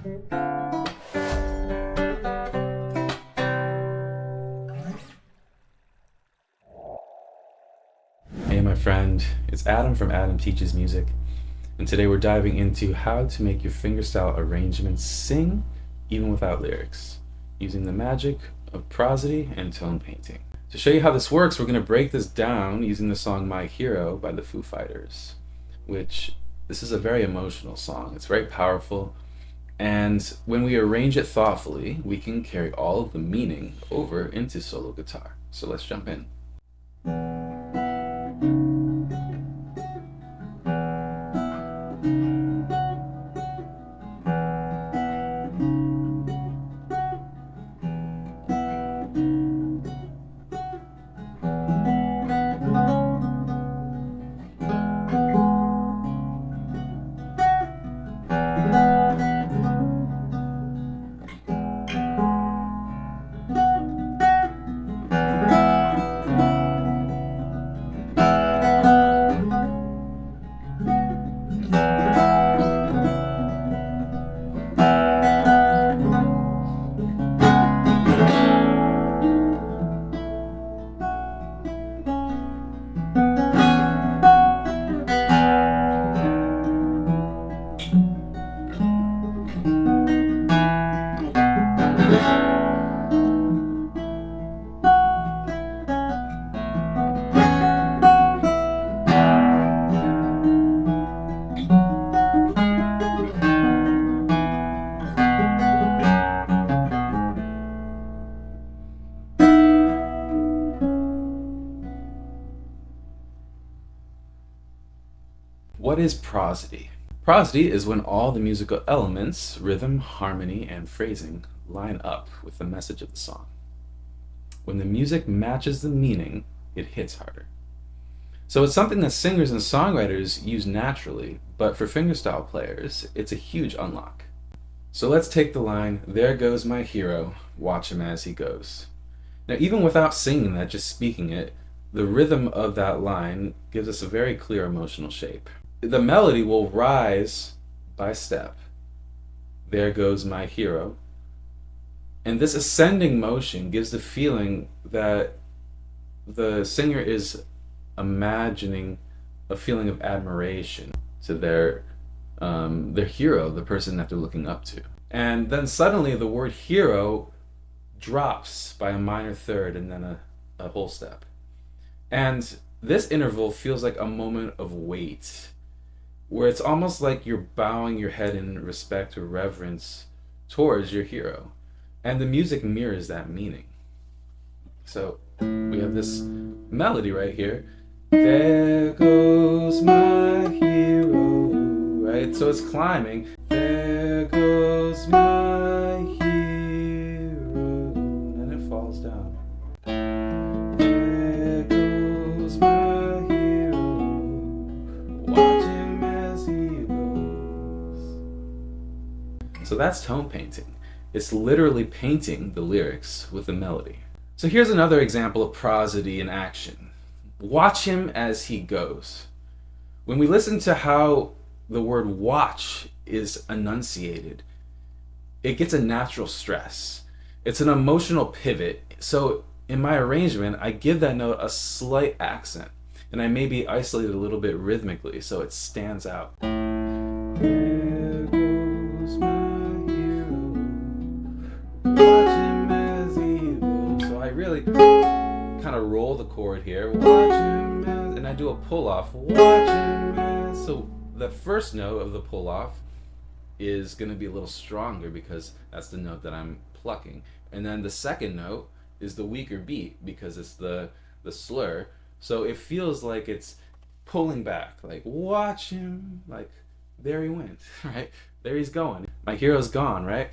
Hey my friend, it's Adam from Adam Teaches Music, and today we're diving into how to make your fingerstyle arrangements sing even without lyrics, using the magic of prosody and tone painting. To show you how this works, we're going to break this down using the song My Hero by the Foo Fighters, which this is a very emotional song. It's very powerful, and when we arrange it thoughtfully, we can carry all of the meaning over into solo guitar. So let's jump in. What is prosody? Prosody is when all the musical elements, rhythm, harmony, and phrasing line up with the message of the song. When the music matches the meaning, it hits harder. So it's something that singers and songwriters use naturally, but for fingerstyle players, it's a huge unlock. So let's take the line, "There goes my hero, watch him as he goes." Now, even without singing that, just speaking it, the rhythm of that line gives us a very clear emotional shape. The melody will rise by step. There goes my hero. And this ascending motion gives the feeling that the singer is imagining a feeling of admiration to their hero, the person that they're looking up to. And then suddenly the word hero drops by a minor third and then a whole step. And this interval feels like a moment of weight, where it's almost like you're bowing your head in respect or reverence towards your hero. And the music mirrors that meaning. So we have this melody right here. There goes my hero, right? So it's climbing. There goes my hero, and then it falls down. There goes my hero, watch him as he goes. So that's tone painting. It's literally painting the lyrics with the melody. So here's another example of prosody in action. Watch him as he goes. When we listen to how the word watch is enunciated, it gets a natural stress. It's an emotional pivot. So in my arrangement, I give that note a slight accent, and I maybe isolate it a little bit rhythmically so it stands out. There goes my hero, watch him as he goes. So I really kind of roll the chord here, watch him as, and I do a pull off, watch him as. So the first note of the pull off is going to be a little stronger because that's the note that I'm plucking, and then the second note is the weaker beat because it's the slur. So it feels like it's pulling back, like watch him, like there he went, right? There he's going. My hero's gone, right?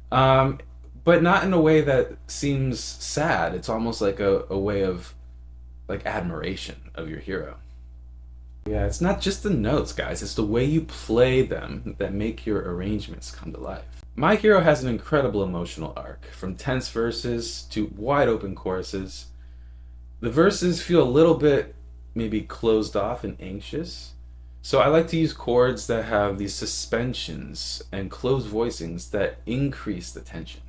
But not in a way that seems sad. It's almost like a way of like admiration of your hero. Yeah, it's not just the notes, guys. It's the way you play them that make your arrangements come to life. My Hero has an incredible emotional arc, from tense verses to wide open choruses. The verses feel a little bit maybe closed off and anxious. So I like to use chords that have these suspensions and closed voicings that increase the tension.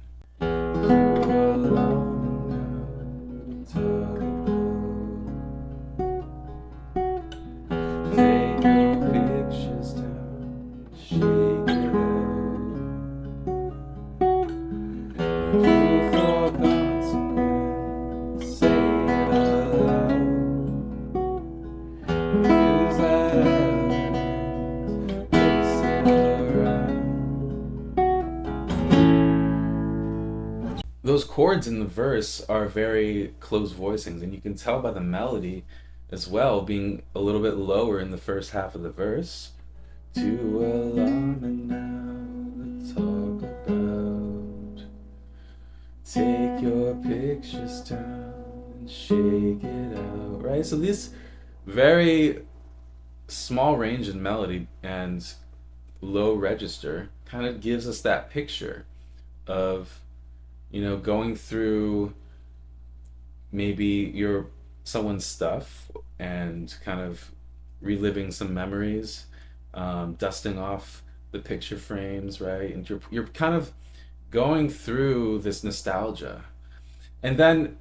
Those chords in the verse are very close voicings, and you can tell by the melody as well being a little bit lower in the first half of the verse. Too alarming now to talk about. Take your pictures down and shake it out. Right? So this very small range in melody and low register kind of gives us that picture of, you know, going through maybe your someone's stuff and kind of reliving some memories, dusting off the picture frames, right? And you're kind of going through this nostalgia. And then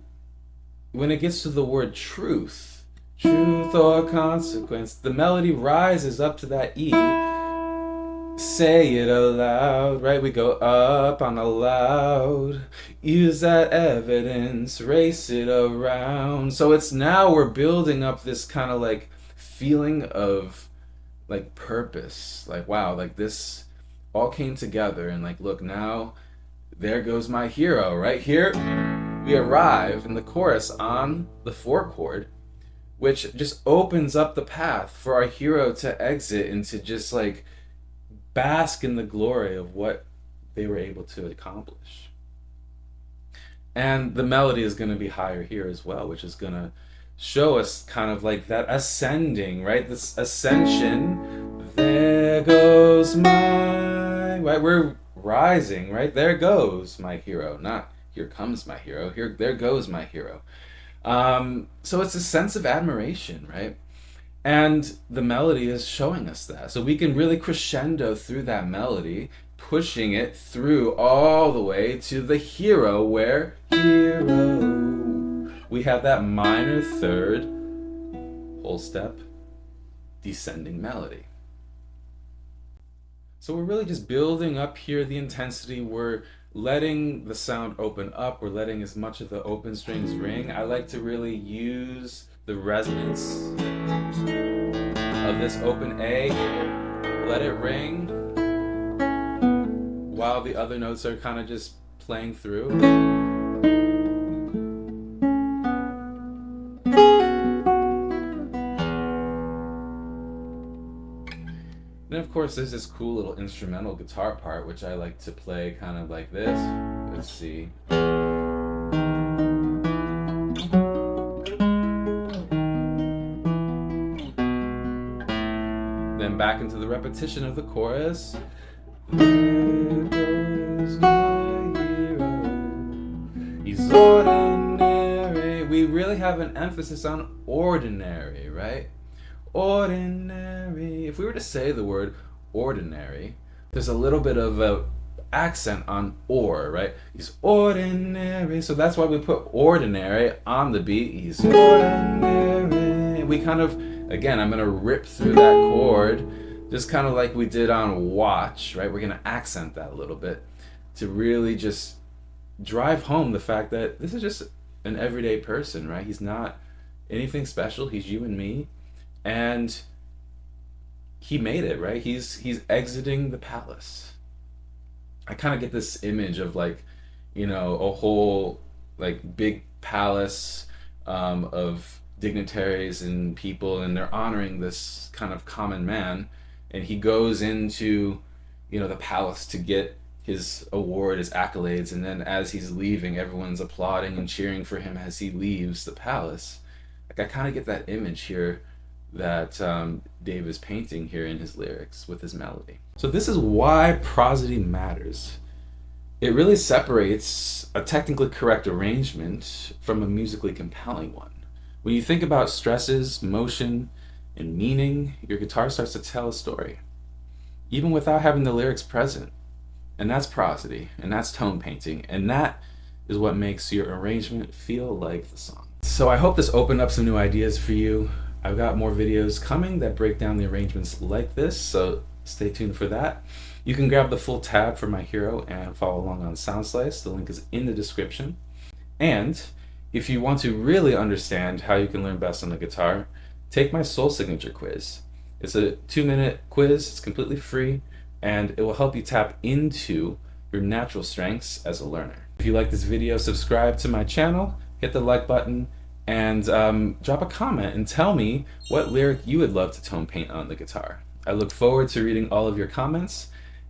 when it gets to the word truth, truth or consequence, the melody rises up to that E. Say it aloud, right? We go up on a loud. Use that evidence, race it around. So it's now we're building up this kind of like feeling of like purpose. Like, wow, like this all came together, and like, look, now there goes my hero. Right here, we arrive in the chorus on the 4 chord, which just opens up the path for our hero to exit and to just like bask in the glory of what they were able to accomplish. And the melody is going to be higher here as well, which is going to show us kind of like that ascending, right? This ascension. There goes my, right? We're rising, right? There goes my hero. Not here comes my hero. There goes my hero. So it's a sense of admiration, right? And the melody is showing us that. So we can really crescendo through that melody, pushing it through all the way to the hero, where hero. We have that minor third, whole step, descending melody. So we're really just building up here the intensity. We're letting the sound open up. We're letting as much of the open strings ring. I like to really use the resonance of this open A here. Let it ring while the other notes are kind of just playing through. Then of course there's this cool little instrumental guitar part, which I like to play kind of like this. Let's see. Then back into the repetition of the chorus. There goes my hero. He's ordinary. We really have an emphasis on ordinary, right? Ordinary. If we were to say the word ordinary, there's a little bit of a accent on or, right? He's ordinary. So that's why we put ordinary on the beat. He's ordinary. We kind of, again, I'm going to rip through that chord just kind of like we did on watch, right? We're going to accent that a little bit to really just drive home the fact that this is just an everyday person, right? He's not anything special. He's you and me. And he made it, right? He's exiting the palace. I kind of get this image of like, you know, a whole like big palace of dignitaries and people, and they're honoring this kind of common man, and he goes into, you know, the palace to get his award, his accolades, and then as he's leaving, everyone's applauding and cheering for him as he leaves the palace. Like I kind of get that image here that Dave is painting here in his lyrics with his melody. So this is why prosody matters. It really separates a technically correct arrangement from a musically compelling one. When you think about stresses, motion, and meaning, your guitar starts to tell a story, even without having the lyrics present. And that's prosody, and that's tone painting, and that is what makes your arrangement feel like the song. So I hope this opened up some new ideas for you. I've got more videos coming that break down the arrangements like this, so stay tuned for that. You can grab the full tab for my hero and follow along on Soundslice. The link is in the description. And if you want to really understand how you can learn best on the guitar, take my Soul Signature quiz. It's a 2-minute quiz, it's completely free, and it will help you tap into your natural strengths as a learner. If you like this video, subscribe to my channel, hit the like button, and drop a comment and tell me what lyric you would love to tone paint on the guitar. I look forward to reading all of your comments,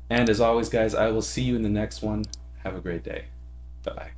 and as always guys, I will see you in the next one. Have a great day. Bye-bye.